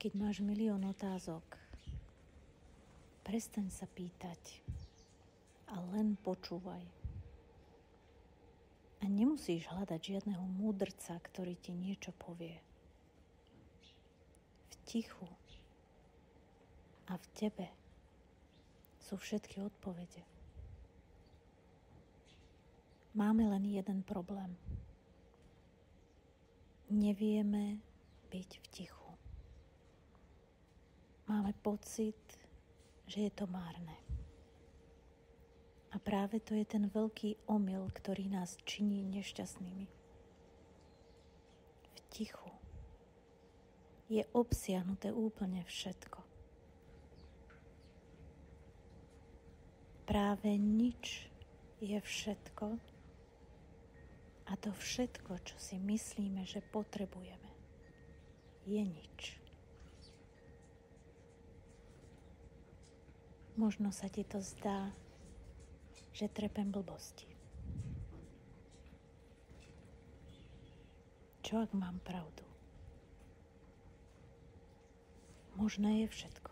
Keď máš milión otázok, prestaň sa pýtať a len počúvaj. A nemusíš hľadať žiadneho múdrca, ktorý ti niečo povie. V tichu a v tebe sú všetky odpovede. Máme len jeden problém. Nevieme byť v tichu. Máme pocit, že je to márne. A práve to je ten veľký omyl, ktorý nás činí nešťastnými. V tichu je obsiahnuté úplne všetko. Práve nič je všetko a to všetko, čo si myslíme, že potrebujeme, je nič. Možno sa ti to zdá, že trepem blbosti. Čo ak mám pravdu? Možné je všetko.